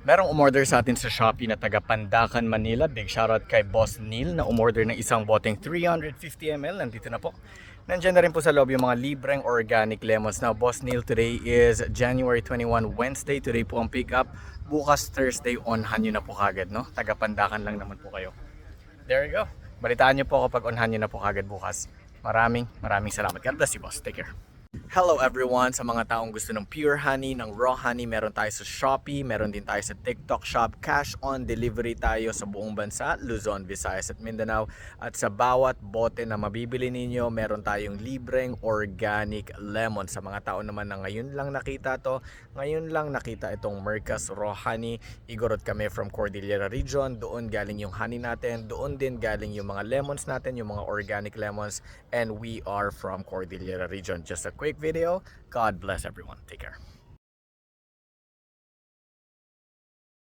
Merong umorder sa atin sa Shopee na taga Pandacan, Manila. Big shoutout kay Boss Neil na umorder ng isang boteng 350 ml. Nandito na po. Nandiyan na rin po sa loob yung mga libreng organic lemons. Now, Boss Neil, today is January 21, Wednesday. Today po ang pick up. Bukas Thursday, onhan nyo na po kagad, no? Taga Pandacan lang naman po kayo. There you go. Balitaan nyo po kapag onhan nyo na po kagad bukas. Maraming salamat. God bless you, boss. Take care. Hello everyone, sa mga taong gusto ng pure honey, ng raw honey, meron tayo sa Shopee, meron din tayo sa TikTok Shop. Cash on delivery tayo sa buong bansa, Luzon, Visayas at Mindanao. At sa bawat bote na mabibili ninyo, meron tayong libreng organic lemon. Sa mga tao naman na ngayon lang nakita to, ngayon lang nakita itong Mercas Raw Honey. Igorot kami from Cordillera Region, doon galing yung honey natin, doon din galing yung mga lemons natin, yung mga organic lemons, and we are from Cordillera Region. Just a quick video. God bless everyone. Take care.